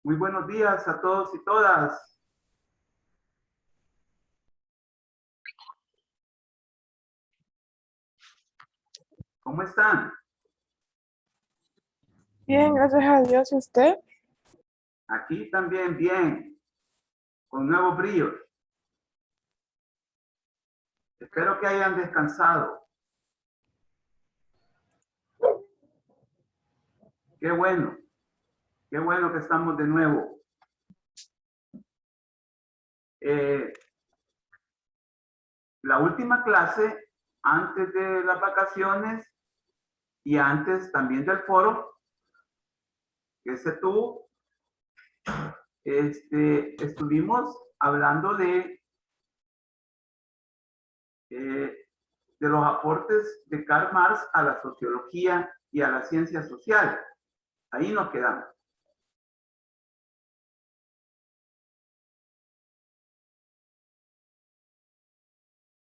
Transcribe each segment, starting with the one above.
Muy buenos días a todos y todas. ¿Cómo están? Bien, gracias a Dios. ¿Y usted? Aquí también bien, con nuevos bríos. Espero que hayan descansado. Qué bueno que estamos de nuevo. La última clase, antes de las vacaciones y antes también del foro que se tuvo, estuvimos hablando de los aportes de Karl Marx a la sociología y a la ciencia social. Ahí nos quedamos.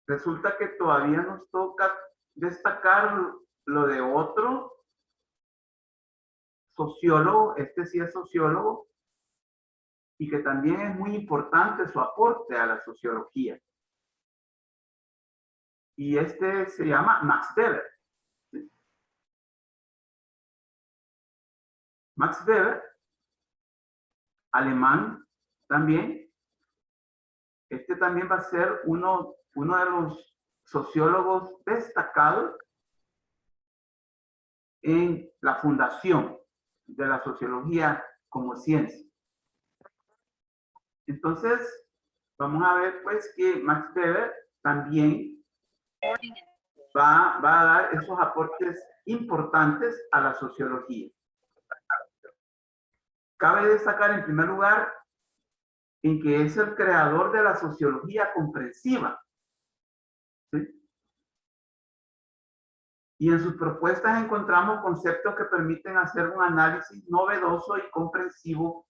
Resulta que todavía nos toca destacar lo de otro sociólogo, este sí es sociólogo, y que también es muy importante su aporte a la sociología. Y este se llama Max Weber. Max Weber, alemán también. Este también va a ser uno de los sociólogos destacados en la fundación de la sociología como ciencia. Entonces, vamos a ver pues que Max Weber también va a dar esos aportes importantes a la sociología. Cabe destacar en primer lugar en que es el creador de la sociología comprensiva. ¿Sí? Y en sus propuestas encontramos conceptos que permiten hacer un análisis novedoso y comprensivo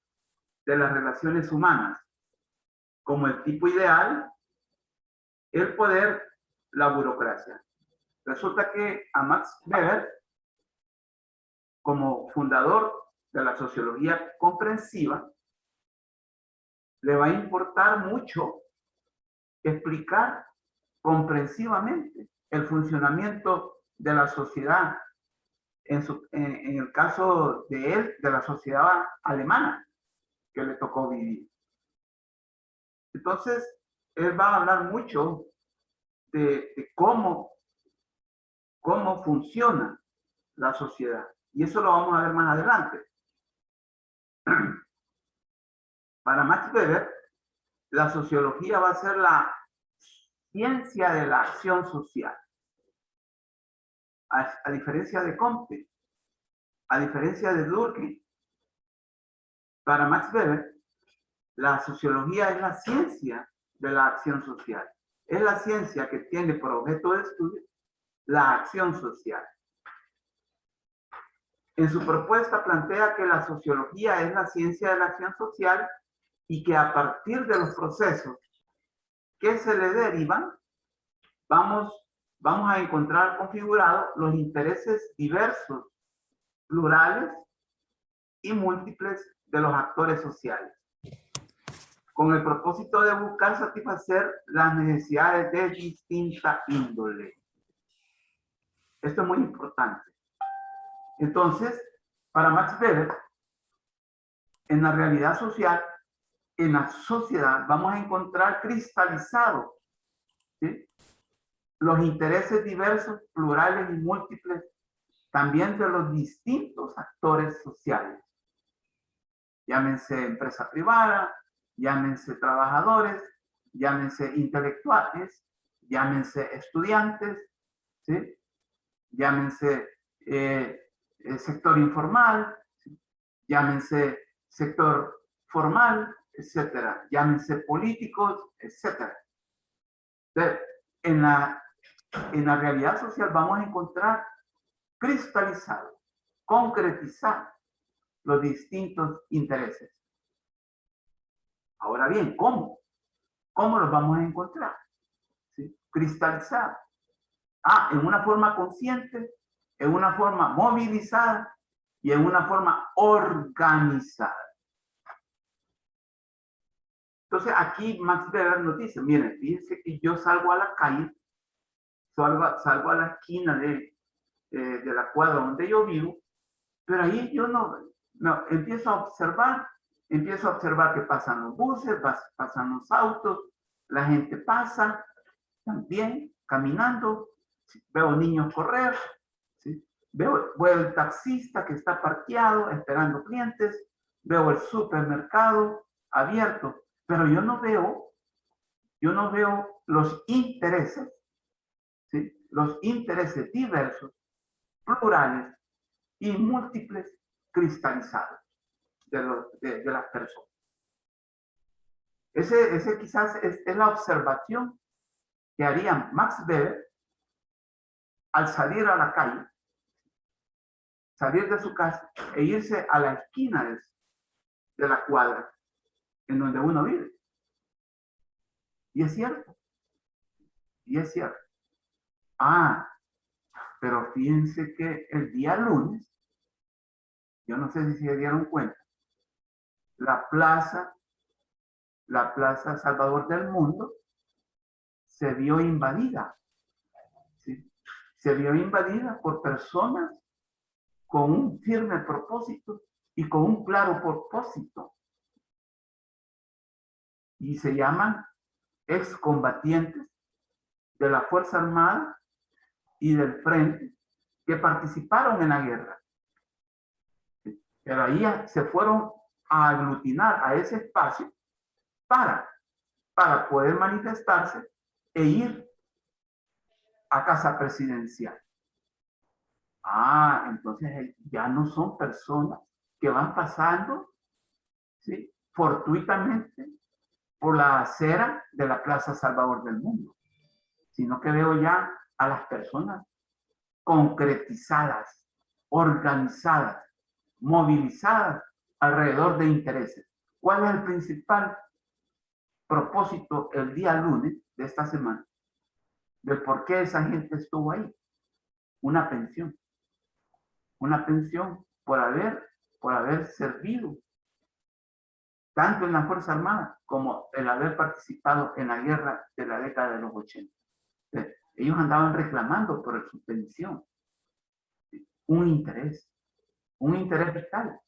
de las relaciones humanas, como el tipo ideal, el poder, la burocracia. Resulta que a Max Weber, como fundador de la sociología comprensiva, le va a importar mucho explicar comprensivamente el funcionamiento de la sociedad, en el caso de él, de la sociedad alemana que le tocó vivir. Entonces, él va a hablar mucho de cómo funciona la sociedad. Y eso lo vamos a ver más adelante. Para Max Weber, la sociología va a ser la ciencia de la acción social. A diferencia de Comte, a diferencia de Durkheim, para Max Weber, la sociología es la ciencia de la acción social. Es la ciencia que tiene por objeto de estudio la acción social. En su propuesta plantea que la sociología es la ciencia de la acción social y que a partir de los procesos que se le derivan, vamos a encontrar configurados los intereses diversos, plurales y múltiples de los actores sociales, con el propósito de buscar satisfacer las necesidades de distinta índole. Esto es muy importante. Entonces, para Max Weber, en la realidad social, en la sociedad, vamos a encontrar cristalizados, ¿sí?, los intereses diversos, plurales y múltiples también de los distintos actores sociales. Llámense empresa privada, llámense trabajadores, llámense intelectuales, llámense estudiantes, ¿sí?, llámense sector informal, ¿sí?, llámense sector formal, etcétera, llámense políticos, etcétera. En la realidad social vamos a encontrar cristalizado, concretizado los distintos intereses. Ahora bien, ¿cómo? ¿Cómo los vamos a encontrar? ¿Sí? Cristalizado. En una forma consciente, en una forma movilizada y en una forma organizada. Entonces aquí Max Weber nos dice, miren, fíjense que yo salgo a la calle, salgo a la esquina de la cuadra donde yo vivo, pero ahí yo no empiezo a observar que pasan los buses, pasan los autos, la gente pasa también caminando, veo niños correr, ¿sí? Veo el taxista que está parqueado esperando clientes, veo el supermercado abierto, pero yo no veo los intereses, ¿sí? Los intereses diversos, plurales y múltiples cristalizados de las personas. Ese quizás es la observación que haría Max Weber al salir a la calle, salir de su casa e irse a la esquina de la cuadra en donde uno vive. Y es cierto. Y es cierto. Pero fíjense que el día lunes, yo no sé si se dieron cuenta, la plaza Salvador del Mundo se vio invadida. ¿Sí? Se vio invadida por personas con un firme propósito y con un claro propósito. Y se llaman excombatientes de la Fuerza Armada y del Frente que participaron en la guerra. Pero ahí se fueron a aglutinar a ese espacio para poder manifestarse e ir a casa presidencial. Entonces ya no son personas que van pasando, ¿sí?, fortuitamente por la acera de la Plaza Salvador del Mundo, sino que veo ya a las personas concretizadas, organizadas, movilizadas alrededor de intereses. ¿Cuál es el principal propósito el día lunes de esta semana? De por qué esa gente estuvo ahí. Una pensión por haber servido tanto en la Fuerza Armada como el haber participado en la guerra de la década de los 80. Ellos andaban reclamando por su pensión. Un interés vital,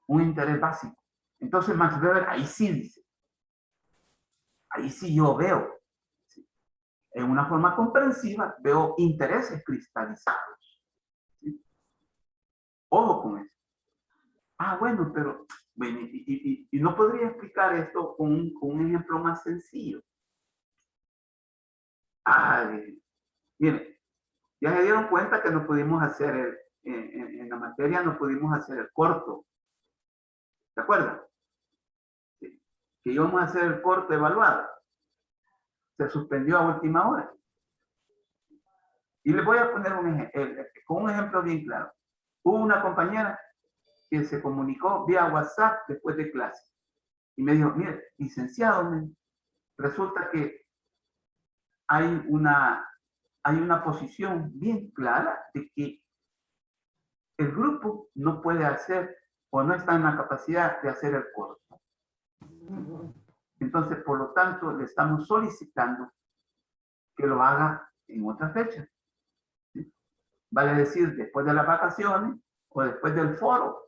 un interés básico. Entonces Max Weber ahí sí dice, ahí sí yo veo, ¿sí?, en una forma comprensiva, veo intereses cristalizados. ¿Sí? Ojo con eso. Bueno, pero y no podría explicar esto con un ejemplo más sencillo. Miren, ya se dieron cuenta que no pudimos hacer en la materia no pudimos hacer el corto. ¿Se acuerdan? Sí. Que íbamos a hacer el corto evaluado. Se suspendió a última hora. Y les voy a poner con un ejemplo bien claro. Hubo una compañera que se comunicó vía WhatsApp después de clase y me dijo, mire, licenciado, resulta que hay una posición bien clara de que el grupo no puede hacer o no está en la capacidad de hacer el corto. Entonces, por lo tanto, le estamos solicitando que lo haga en otra fecha. ¿Sí? Vale decir, después de las vacaciones o después del foro.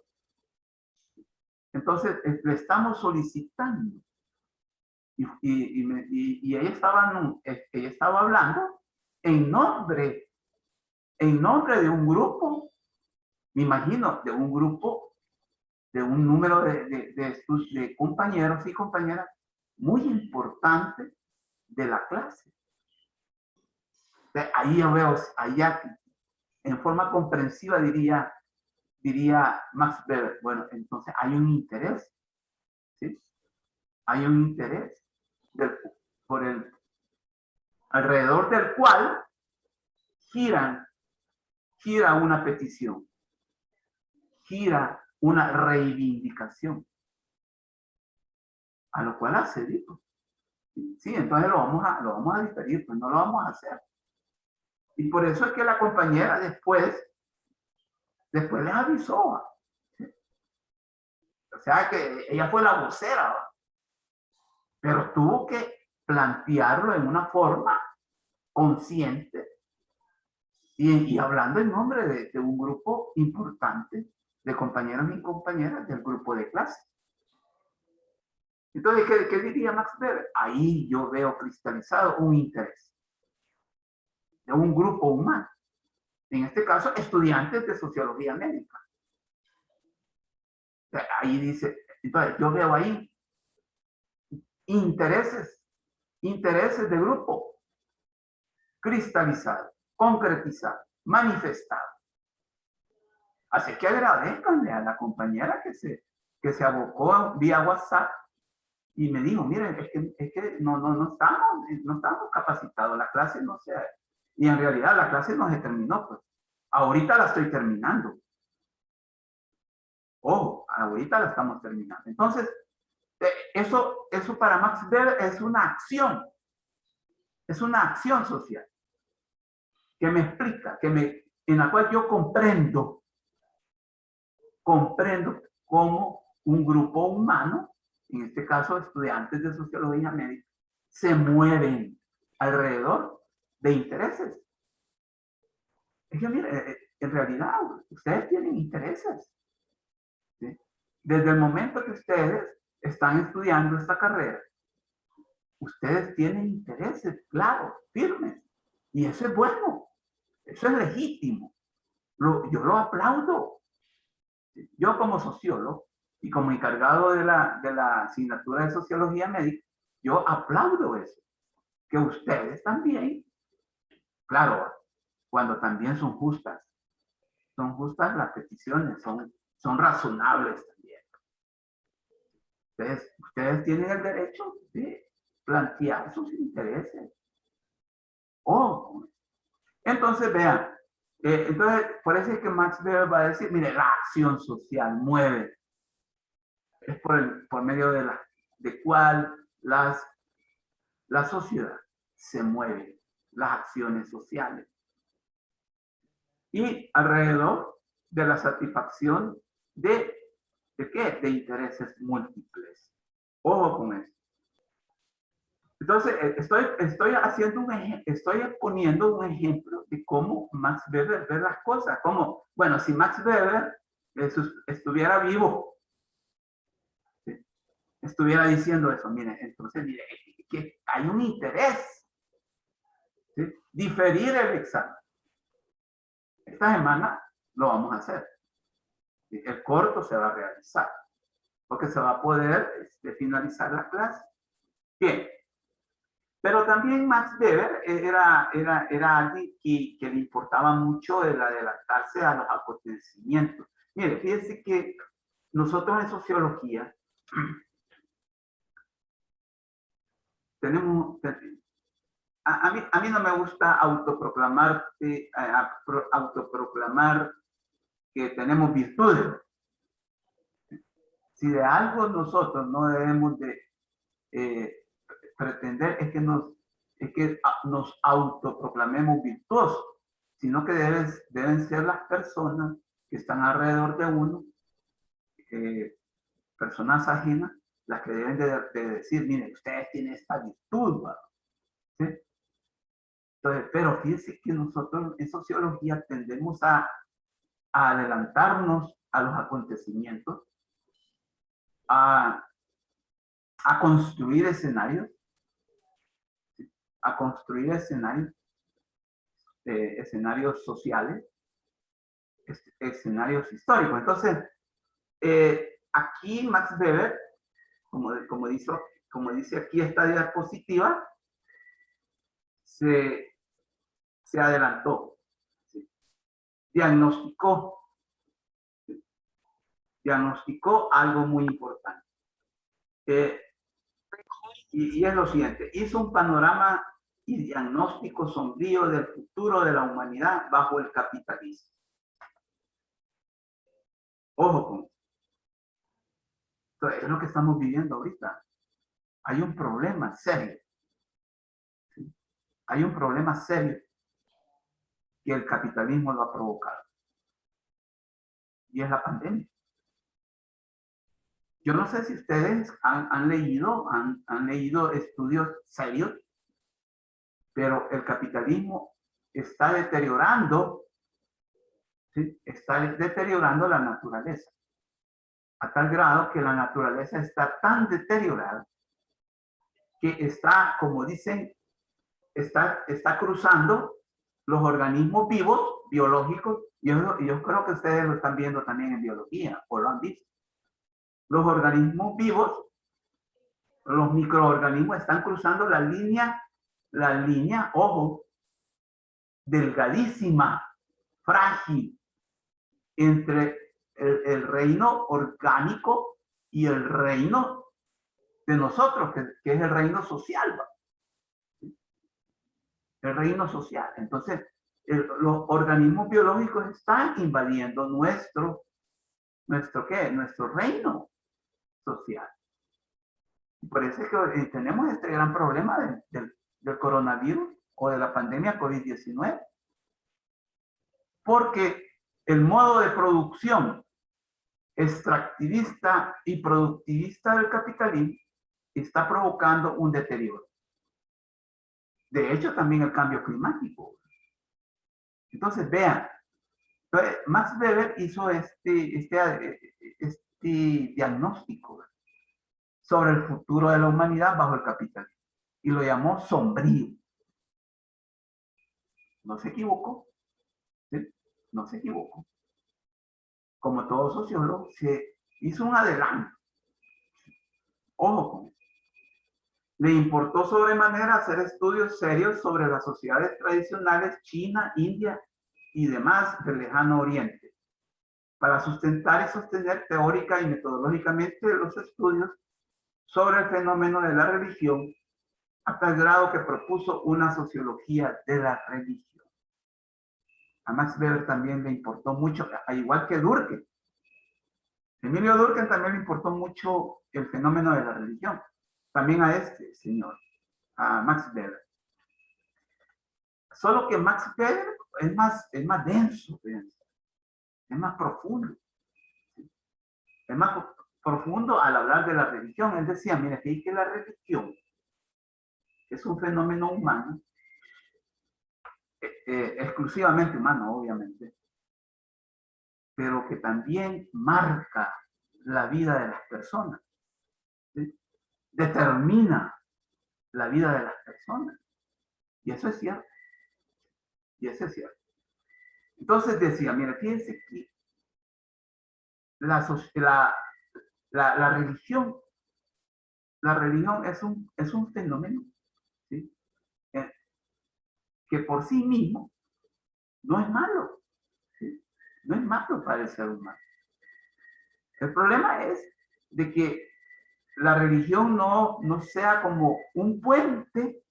Entonces, le estamos solicitando. Y ella estaba hablando en nombre de un grupo, me imagino, de un grupo, de un número de compañeros y compañeras muy importante de la clase. Ahí yo veo, allá en forma comprensiva diría Max Weber, bueno, entonces hay un interés, ¿sí? Hay un interés alrededor del cual gira una petición, gira una reivindicación, a lo cual accedimos. Sí, entonces lo vamos a diferir, pues no lo vamos a hacer. Y por eso es que la compañera después les avisó. ¿Sí? O sea que ella fue la vocera, ¿va? pero tuvo que plantearlo en una forma consciente y hablando en nombre de un grupo importante de compañeros y compañeras del grupo de clase. Entonces, ¿qué diría Max Weber? Ahí yo veo cristalizado un interés de un grupo humano. En este caso, estudiantes de sociología médica. Ahí dice, entonces yo veo ahí intereses de grupo cristalizado, concretizado, manifestado. Así que agradezcanle a la compañera que se abocó vía WhatsApp y me dijo, miren, es que no estamos capacitados, la clase no se... Y en realidad la clase no se terminó, pues. Ahorita la estoy terminando. Ojo, ahorita la estamos terminando. Entonces, eso para Max Weber es una acción social que me explica, en la cual yo comprendo cómo un grupo humano, en este caso estudiantes de sociología médica, se mueven alrededor de intereses. Es que, mire, en realidad, ustedes tienen intereses. ¿Sí? Desde el momento que ustedes están estudiando esta carrera, ustedes tienen intereses claros, firmes. Y eso es bueno. Eso es legítimo. Yo lo aplaudo. Yo como sociólogo y como encargado de la asignatura de sociología médica, yo aplaudo eso. Que ustedes también, claro, cuando también son justas las peticiones, son razonables también. Ustedes tienen el derecho de plantear sus intereses. Entonces, vean, entonces, por eso es que Max Weber va a decir, mire, la acción social mueve. Es por medio de cual la sociedad se mueve, las acciones sociales. Y alrededor de la satisfacción ¿de qué? De intereses múltiples. Ojo con eso. Entonces, estoy poniendo un ejemplo de cómo Max Weber ve las cosas. Como, bueno, si Max Weber estuviera vivo, ¿sí? Estuviera diciendo eso, mire, entonces, mire, que hay un interés, ¿sí? Diferir el examen. Esta semana lo vamos a hacer. ¿Sí? El corto se va a realizar, porque se va a poder finalizar la clase. Bien. Pero también Max Weber era alguien que le importaba mucho el adelantarse a los acontecimientos. Mire, fíjense que nosotros en sociología tenemos, a mí no me gusta autoproclamar que tenemos virtudes. Si de algo nosotros no debemos de pretender es que nos autoproclamemos virtuosos, sino que deben ser las personas que están alrededor de uno, personas ajenas, las que deben de decir, miren, ustedes tienen esta virtud, ¿sí? Entonces, pero fíjense que nosotros en sociología tendemos a adelantarnos a los acontecimientos, a construir escenarios, escenarios sociales, escenarios históricos. Entonces, aquí Max Weber, como dice aquí esta diapositiva, se adelantó, ¿sí? Diagnosticó algo muy importante. Y es lo siguiente, hizo un panorama y diagnóstico sombrío del futuro de la humanidad bajo el capitalismo. Ojo con esto. Es lo que estamos viviendo ahorita. Hay un problema serio. ¿Sí? Hay un problema serio que el capitalismo lo ha provocado. Y es la pandemia. Yo no sé si ustedes han leído estudios serios, pero el capitalismo está deteriorando, ¿sí? Está deteriorando la naturaleza, a tal grado que la naturaleza está tan deteriorada que está, como dicen, está cruzando los organismos vivos, biológicos, y yo creo que ustedes lo están viendo también en biología, o lo han visto. Los organismos vivos, los microorganismos están cruzando la línea, ojo, delgadísima, frágil, entre el reino orgánico y el reino de nosotros, que es el reino social. El reino social. Entonces, los organismos biológicos están invadiendo nuestro reino social. Por eso es que tenemos este gran problema del coronavirus o de la pandemia COVID-19. Porque el modo de producción extractivista y productivista del capitalismo está provocando un deterioro. De hecho, también el cambio climático. Entonces, vean, Max Weber hizo este diagnóstico sobre el futuro de la humanidad bajo el capitalismo y lo llamó sombrío. No se equivocó, ¿sí? No se equivocó. Como todo sociólogo, se hizo un adelanto. Ojo con eso. Le importó sobremanera hacer estudios serios sobre las sociedades tradicionales China, India y demás del lejano oriente, para sustentar y sostener teórica y metodológicamente los estudios sobre el fenómeno de la religión, a tal grado que propuso una sociología de la religión. A Max Weber también le importó mucho, al igual que Durkheim. Emilio Durkheim también le importó mucho el fenómeno de la religión. También a este señor, a Max Weber. Solo que Max Weber es más denso, es más profundo. Es más profundo al hablar de la religión. Él decía, mira, que la religión es un fenómeno humano, exclusivamente humano, obviamente, pero que también marca la vida de las personas, ¿sí? Determina la vida de las personas. Y eso es cierto. Y eso es cierto. Entonces decía, mira, fíjense que la religión es un fenómeno, ¿sí? Que por sí mismo no es malo, ¿sí? No es malo para el ser humano. El problema es de que la religión no sea como un puente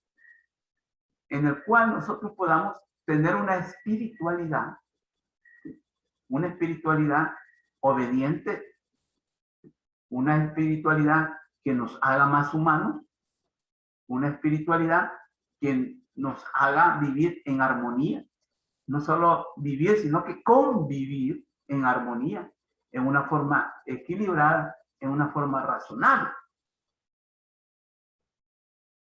en el cual nosotros podamos tener una espiritualidad obediente, una espiritualidad que nos haga más humanos, una espiritualidad que nos haga vivir en armonía, no solo vivir, sino que convivir en armonía, en una forma equilibrada, en una forma razonable.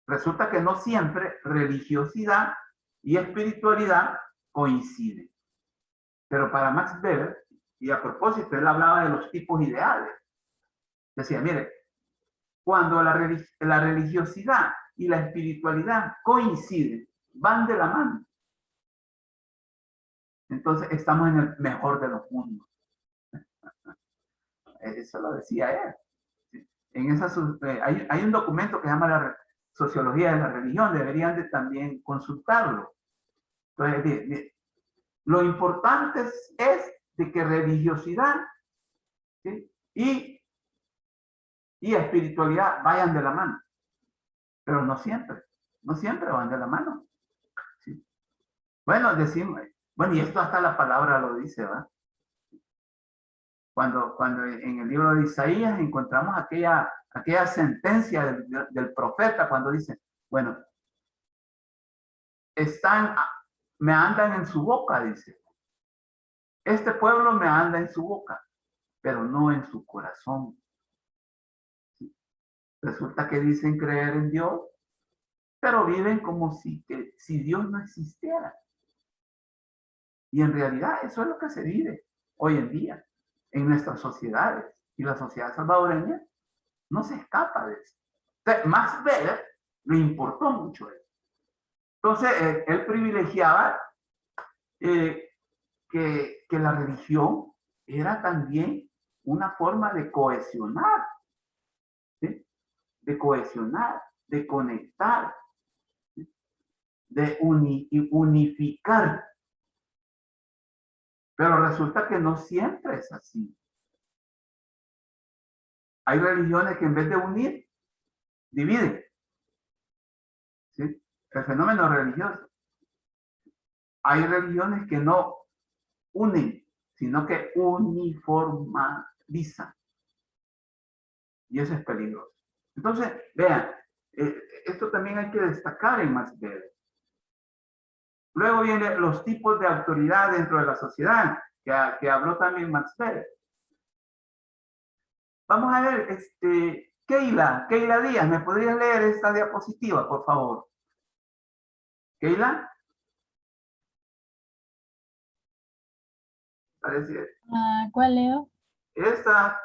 Resulta que no siempre religiosidad y espiritualidad coinciden. Pero para Max Weber, y a propósito, él hablaba de los tipos ideales. Decía, mire, cuando la religiosidad y la espiritualidad coinciden, van de la mano, entonces estamos en el mejor de los mundos. Eso lo decía él. Hay un documento que se llama la Sociología de la Religión, deberían de también consultarlo. Entonces, lo importante es de que religiosidad, ¿sí? y espiritualidad vayan de la mano, pero no siempre van de la mano, ¿sí? Bueno, decimos, y esto hasta la palabra lo dice, ¿verdad? Cuando en el libro de Isaías encontramos aquella sentencia del profeta cuando dice, bueno, me andan en su boca, dice. Este pueblo me anda en su boca, pero no en su corazón. Resulta que dicen creer en Dios, pero viven como si Dios no existiera. Y en realidad eso es lo que se vive hoy en día en nuestras sociedades. Y la sociedad salvadoreña no se escapa de eso. Entonces, Max Weber le importó mucho eso. Entonces, él privilegiaba que la religión era también una forma de cohesionar, ¿sí? De cohesionar, de conectar, ¿sí? De unificar. Pero resulta que no siempre es así. Hay religiones que en vez de unir, dividen, ¿sí? El fenómeno religioso. Hay religiones que no unen, sino que uniformizan. Y eso es peligroso. Entonces, vean, esto también hay que destacar en Max Weber. Luego vienen los tipos de autoridad dentro de la sociedad, que habló también Max Weber. Vamos a ver, Keila Díaz, ¿me podrías leer esta diapositiva, por favor? Keila. Parece. ¿Cuál leo? Esta,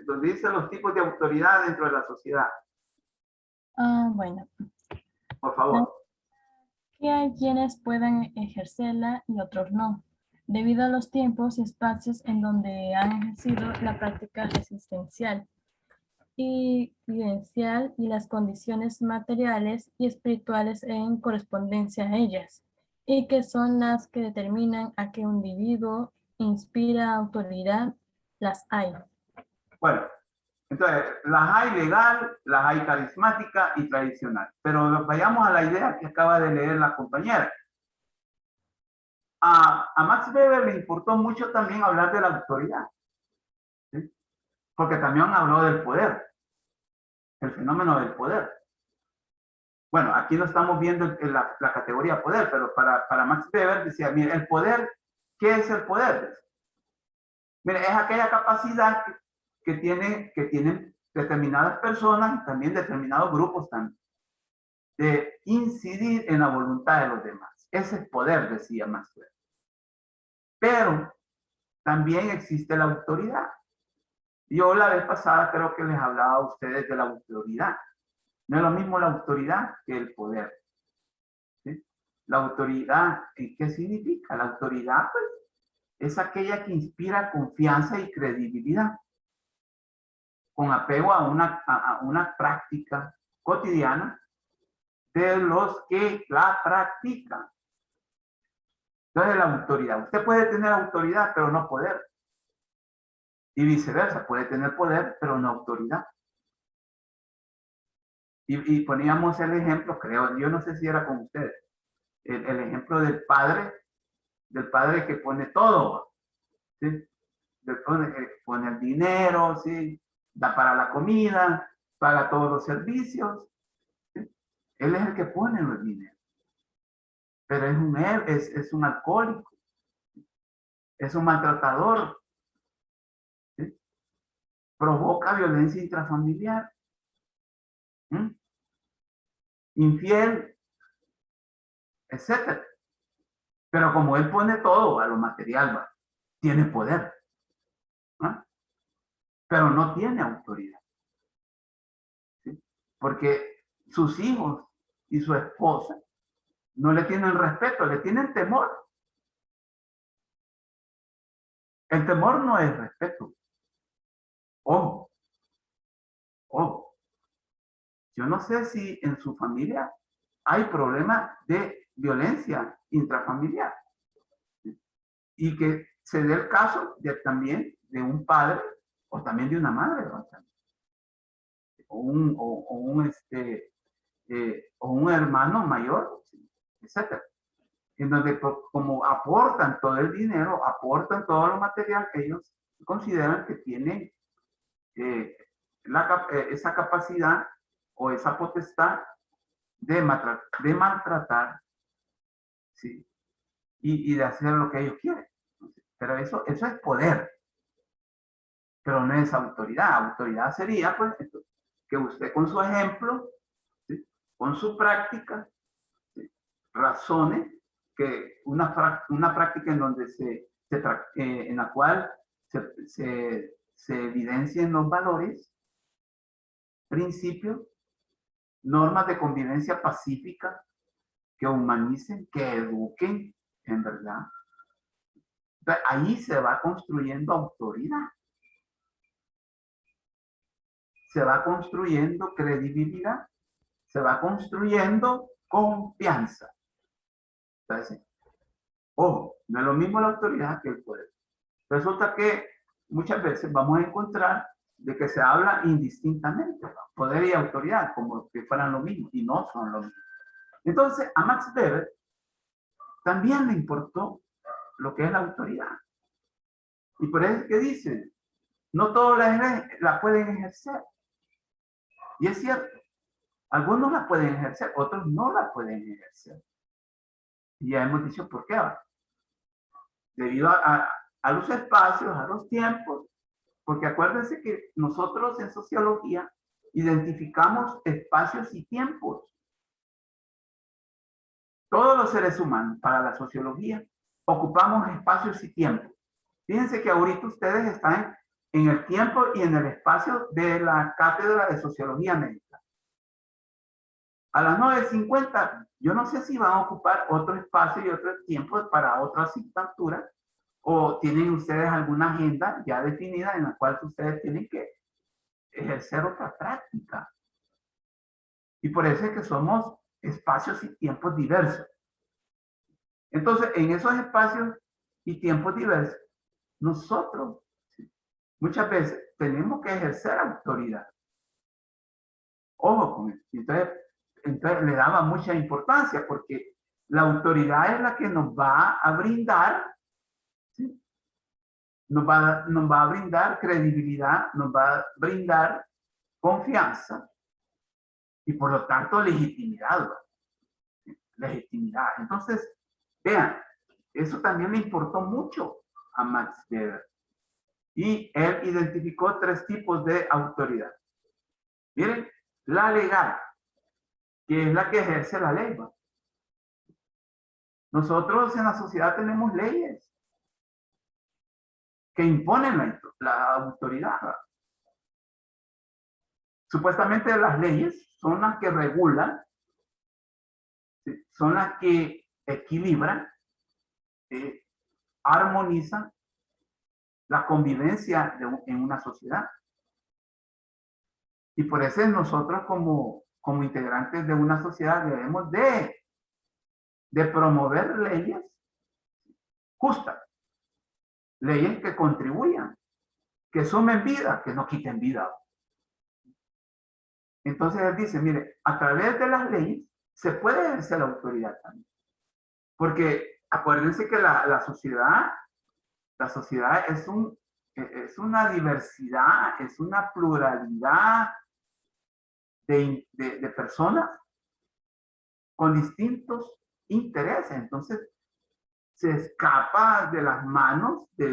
donde dice los tipos de autoridad dentro de la sociedad. Bueno. Por favor. Que hay quienes puedan ejercerla y otros no, debido a los tiempos y espacios en donde han ejercido la práctica resistencial y vivencial y las condiciones materiales y espirituales en correspondencia a ellas, y que son las que determinan a qué individuo inspira autoridad, las hay. Bueno, entonces, las hay legal, las hay carismática y tradicional. Pero vayamos a la idea que acaba de leer la compañera. A Max Weber le importó mucho también hablar de la autoridad, ¿sí? Porque también habló del poder, el fenómeno del poder. Bueno, aquí no estamos viendo la categoría poder, pero para Max Weber decía, mire, el poder, ¿qué es el poder? Mire, es aquella capacidad que tienen determinadas personas y también determinados grupos también, de incidir en la voluntad de los demás. Ese es poder, decía Max Weber. Pero también existe la autoridad. Yo la vez pasada creo que les hablaba a ustedes de la autoridad. No es lo mismo la autoridad que el poder, ¿sí? La autoridad, ¿qué significa? La autoridad, pues, es aquella que inspira confianza y credibilidad, con apego a una práctica cotidiana de los que la practican. Entonces, la autoridad. Usted puede tener autoridad, pero no poder. Y viceversa, puede tener poder, pero no autoridad. Y poníamos el ejemplo, creo, yo no sé si era con ustedes, el ejemplo del padre que pone todo, ¿sí? Pone el dinero, ¿sí? Da para la comida, paga todos los servicios, ¿sí? Él es el que pone los dineros. Pero es un alcohólico, es un maltratador, ¿sí? Provoca violencia intrafamiliar, ¿sí? Infiel, etcétera. Pero como él pone todo a lo material, ¿va? Tiene poder, ¿no? Pero no tiene autoridad, ¿sí? Porque sus hijos y su esposa no le tienen respeto, le tienen temor. El temor no es respeto. Ojo, ojo. Yo no sé si en su familia hay problemas de violencia intrafamiliar, ¿sí? Y que se dé el caso también de un padre o también de una madre, ¿no? O un hermano mayor, etcétera. En donde como aportan todo el dinero, aportan todo lo material que ellos consideran que tienen esa capacidad o esa potestad de maltratar, ¿sí? Y de hacer lo que ellos quieren. Pero eso es poder, pero no es autoridad. Autoridad sería, pues, que usted con su ejemplo, ¿sí?, con su práctica, ¿sí?, razone que una práctica en donde en la cual se evidencien los valores, principios, normas de convivencia pacífica, que humanicen, que eduquen, en verdad. Entonces, ahí se va construyendo autoridad. Se va construyendo credibilidad. Se va construyendo confianza. Entonces, ojo, no es lo mismo la autoridad que el poder. Resulta que muchas veces vamos a encontrar de que se habla indistintamente, poder y autoridad, como que fueran lo mismo, y no son lo mismo. Entonces, a Max Weber también le importó lo que es la autoridad. Y por eso es que dice, no todos la pueden ejercer. Y es cierto, algunos la pueden ejercer, otros no la pueden ejercer. Y ya hemos dicho por qué va. Debido a los espacios, a los tiempos, porque acuérdense que nosotros en sociología identificamos espacios y tiempos. Todos los seres humanos, para la sociología, ocupamos espacios y tiempos. Fíjense que ahorita ustedes están en el tiempo y en el espacio de la cátedra de Sociología Médica. A las 9:50, yo no sé si van a ocupar otro espacio y otro tiempo para otra asignatura, o tienen ustedes alguna agenda ya definida en la cual ustedes tienen que ejercer otra práctica. Y por eso es que somos espacios y tiempos diversos. Entonces, en esos espacios y tiempos diversos, nosotros muchas veces tenemos que ejercer autoridad. Ojo con eso. Entonces le daba mucha importancia porque la autoridad es la que nos va a brindar, ¿sí?, nos va a brindar credibilidad, nos va a brindar confianza y por lo tanto legitimidad. Legitimidad. Entonces, vean, eso también le importó mucho a Max Weber. Y él identificó 3 tipos de autoridad. Miren, la legal, que es la que ejerce la ley. Nosotros en la sociedad tenemos leyes que imponen la autoridad. Supuestamente las leyes son las que regulan, son las que equilibran, armonizan la convivencia en una sociedad. Y por eso nosotros como integrantes de una sociedad debemos de promover leyes justas, leyes que contribuyan, que sumen vida, que no quiten vida. Entonces él dice, mire, a través de las leyes se puede ejercer la autoridad también. Porque acuérdense que la sociedad es una diversidad, es una pluralidad de personas con distintos intereses. Entonces, se escapa de las manos de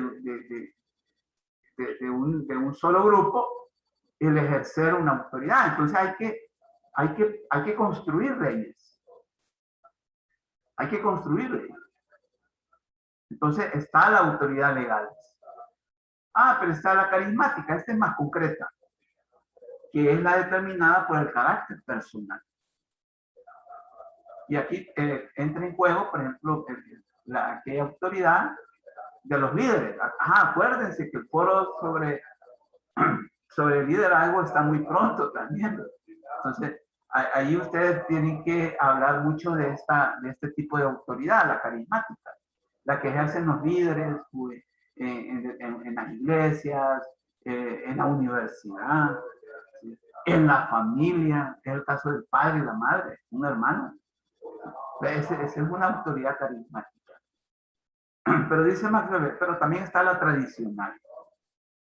un solo grupo el ejercer una autoridad. Entonces, hay que construir leyes. Hay que construir leyes. Entonces, está la autoridad legal. Pero está la carismática. Esta es más concreta, que es la determinada por el carácter personal. Y aquí entra en juego, por ejemplo, aquella autoridad de los líderes. Acuérdense que el foro sobre liderazgo está muy pronto también. Entonces, ahí ustedes tienen que hablar mucho de este tipo de autoridad, la carismática, la que ejercen los líderes en las iglesias, en la universidad, en la familia, es el caso del padre y la madre, un hermano. Esa es una autoridad carismática. Pero dice Max Weber, pero también está la tradicional,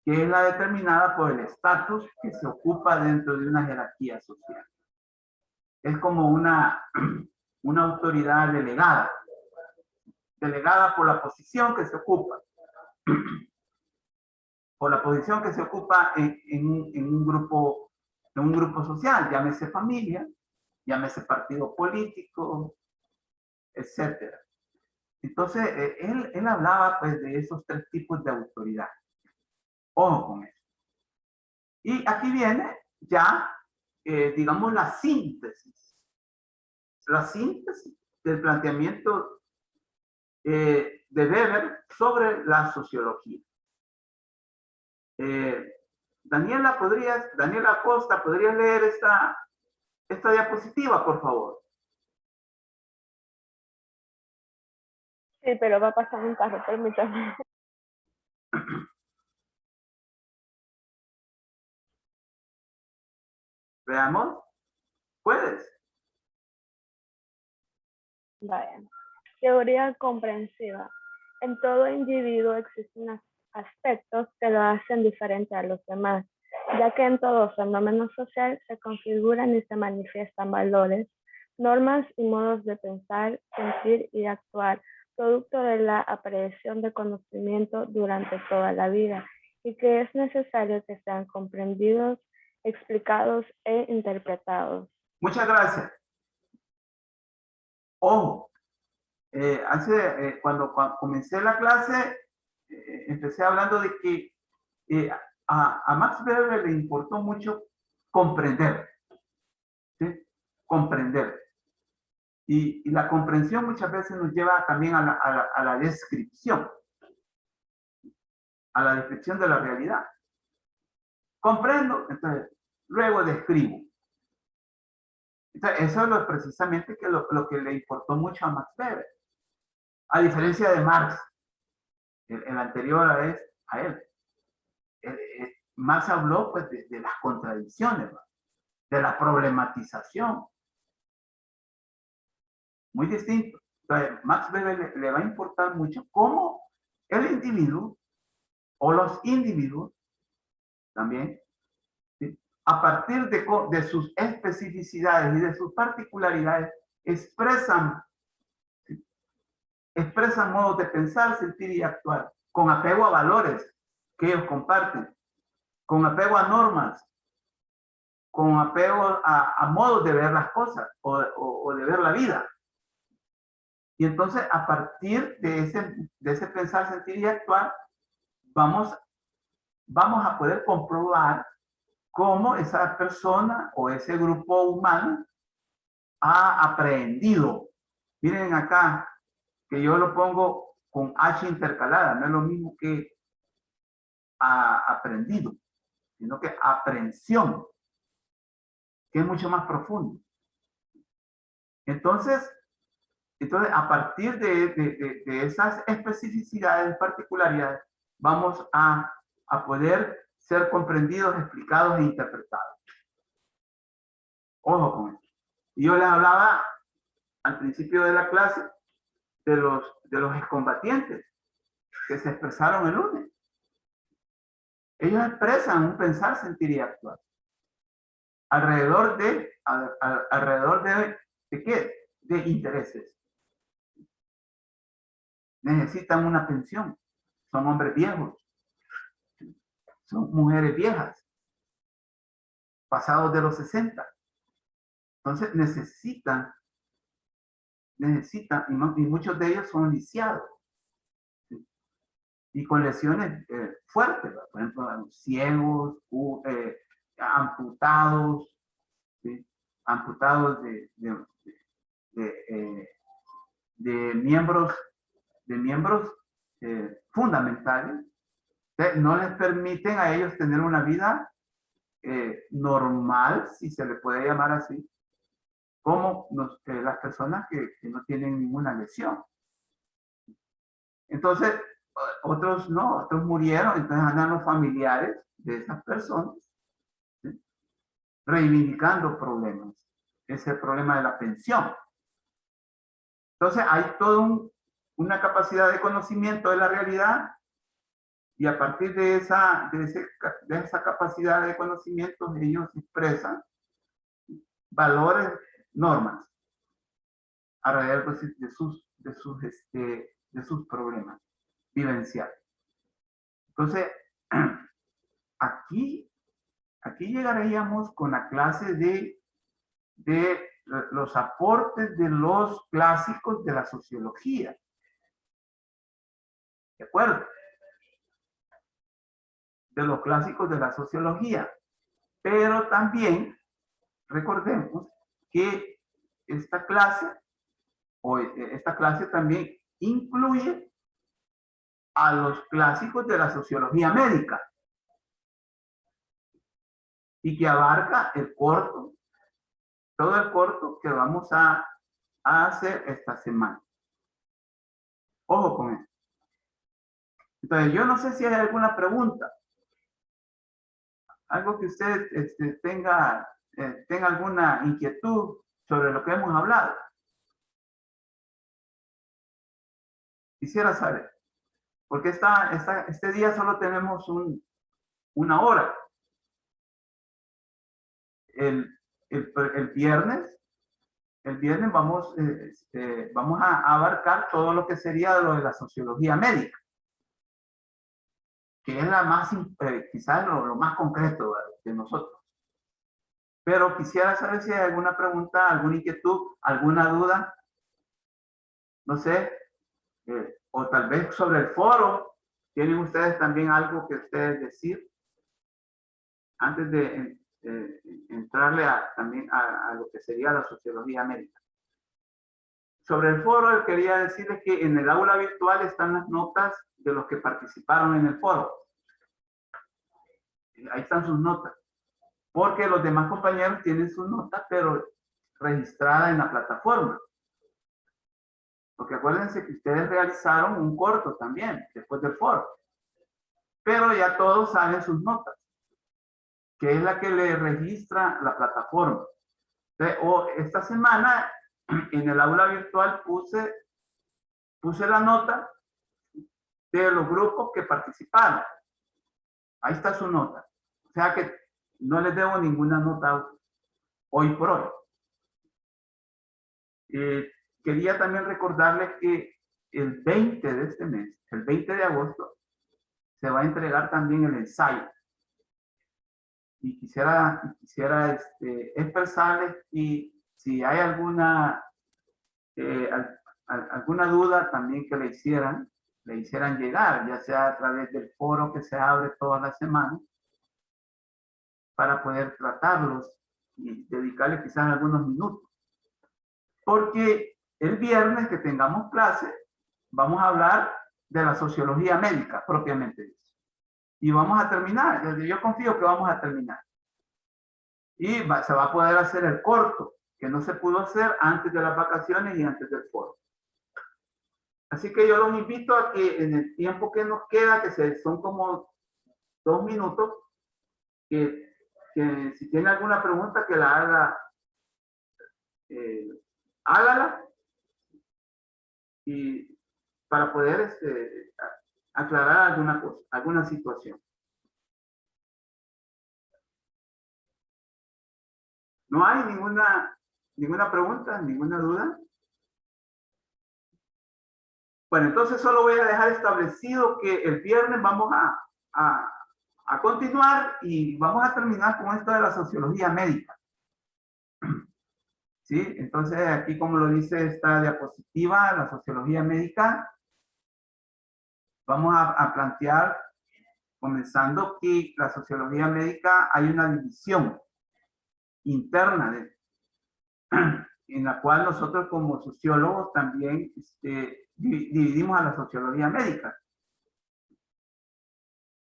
que es la determinada por el estatus que se ocupa dentro de una jerarquía social. Es como una autoridad delegada por la posición que se ocupa, por la posición que se ocupa en un grupo en un grupo social, llámese familia, llámese partido político, etcétera. Entonces, él hablaba pues de esos tres tipos de autoridad. Ojo con eso. Y aquí viene ya, digamos, la síntesis del planteamiento de Weber sobre la sociología. Daniela Costa, ¿podrías leer esta diapositiva, por favor? Sí, pero va a pasar un carro, permítame. Veamos. ¿Puedes? Vaya. Teoría comprensiva. En todo individuo existen aspectos que lo hacen diferente a los demás, ya que en todo fenómeno social se configuran y se manifiestan valores, normas y modos de pensar, sentir y actuar, producto de la aprehensión de conocimiento durante toda la vida, y que es necesario que sean comprendidos, explicados e interpretados. Muchas gracias. Ojo, cuando comencé la clase, empecé hablando de que a Max Weber le importó mucho comprender, ¿sí? Comprender. Y la comprensión muchas veces nos lleva también a la descripción, a la descripción de la realidad. Comprendo, entonces luego describo. Entonces, eso es precisamente lo que le importó mucho a Max Weber. A diferencia de Marx, el anterior a él. Marx habló pues, de las contradicciones, ¿no? De la problematización. Muy distinto. Entonces, Max Weber le va a importar mucho cómo el individuo o los individuos también, ¿sí? A partir de sus especificidades y de sus particularidades, expresan modos de pensar, sentir y actuar, con apego a valores que ellos comparten, con apego a normas, con apego a modos de ver las cosas o de ver la vida. Y entonces, a partir de ese pensar, sentir y actuar, vamos a poder comprobar cómo esa persona o ese grupo humano ha aprendido. Miren acá, que yo lo pongo con H intercalada, no es lo mismo que aprendido, sino que aprehensión, que es mucho más profundo. Entonces, a partir de esas especificidades, particularidades, vamos a poder ser comprendidos, explicados e interpretados. Ojo con esto. Y yo les hablaba al principio de la clase de los excombatientes que se expresaron el lunes. Ellos expresan un pensar, sentir y actuar. ¿Alrededor de qué? De intereses. Necesitan una pensión. Son hombres viejos. Son mujeres viejas. Pasados de los 60. Entonces necesitan, y muchos de ellos son lisiados. ¿Sí? Y con lesiones fuertes, ¿verdad? Por ejemplo, ciegos, amputados, ¿sí? Amputados de miembros fundamentales. No les permiten a ellos tener una vida normal, si se le puede llamar así, como las personas que no tienen ninguna lesión. Entonces, otros no, otros murieron, entonces andan los familiares de esas personas, ¿sí? Reivindicando problemas. Es el problema de la pensión. Entonces, hay toda una capacidad de conocimiento de la realidad y a partir de esa capacidad de conocimiento ellos expresan valores, normas alrededor de sus problemas vivenciales. Entonces, aquí aquí llegaríamos con la clase de los aportes de los clásicos de la sociología. ¿De acuerdo? De los clásicos de la sociología. Pero también recordemos que esta clase también incluye a los clásicos de la sociología médica y que abarca el corto, todo el corto que vamos a hacer esta semana. Ojo con eso. Entonces, yo no sé si hay alguna pregunta, algo que usted tenga alguna inquietud sobre lo que hemos hablado. Quisiera saber, porque este día solo tenemos una hora. El viernes vamos a abarcar todo lo que sería lo de la sociología médica, que es la más, quizás lo más concreto de nosotros. Pero quisiera saber si hay alguna pregunta, alguna inquietud, alguna duda, no sé, o tal vez sobre el foro. ¿Tienen ustedes también algo que ustedes decir antes de entrarle también a lo que sería la sociología médica? Sobre el foro, quería decirles que en el aula virtual están las notas de los que participaron en el foro. Ahí están sus notas. Porque los demás compañeros tienen sus notas, pero registradas en la plataforma. Porque acuérdense que ustedes realizaron un corto también, después del foro. Pero ya todos saben sus notas, que es la que le registra la plataforma. Esta semana, en el aula virtual, puse la nota de los grupos que participaron. Ahí está su nota. O sea que no les debo ninguna nota hoy por hoy. Quería también recordarles que el 20 de este mes, el 20 de agosto, se va a entregar también el ensayo. Y quisiera expresarles y si hay alguna duda también que le hicieran llegar, ya sea a través del foro que se abre todas las semanas, para poder tratarlos y dedicarle quizás algunos minutos. Porque el viernes que tengamos clase, vamos a hablar de la sociología médica, propiamente dicho. Y vamos a terminar, yo confío que vamos a terminar. Y se va a poder hacer el corto, que no se pudo hacer antes de las vacaciones y antes del foro. Así que yo los invito a que en el tiempo que nos queda, que son como 2 minutos, que si tiene alguna pregunta que la haga, hágala, y para poder aclarar alguna cosa, alguna situación. ¿No hay ninguna pregunta, ninguna duda? Bueno, entonces solo voy a dejar establecido que el viernes vamos a continuar y vamos a terminar con esto de la sociología médica. ¿Sí? Entonces aquí, como lo dice esta diapositiva, la sociología médica, vamos a plantear, comenzando que la sociología médica hay una división interna en la cual nosotros como sociólogos también dividimos a la sociología médica.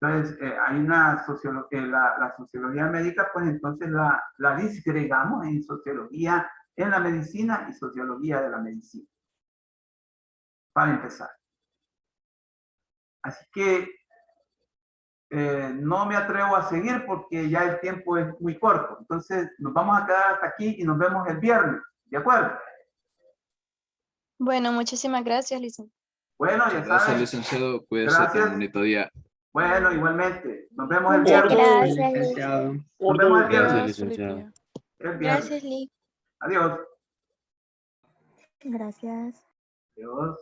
Entonces, hay una sociología, la sociología médica, pues entonces la disgregamos en sociología en la medicina y sociología de la medicina. Para empezar. Así que no me atrevo a seguir porque ya el tiempo es muy corto. Entonces, nos vamos a quedar hasta aquí y nos vemos el viernes. ¿De acuerdo? Bueno, muchísimas gracias, licenciado. Bueno, ya Gracias, saben. licenciado. Cuídese, Gracias. tenga un bonito día. Bueno, igualmente. Nos vemos el Muchas viernes. gracias. Nos vemos el Gracias, viernes. licenciado. El viernes. Gracias, Lee. Adiós. Gracias. Adiós.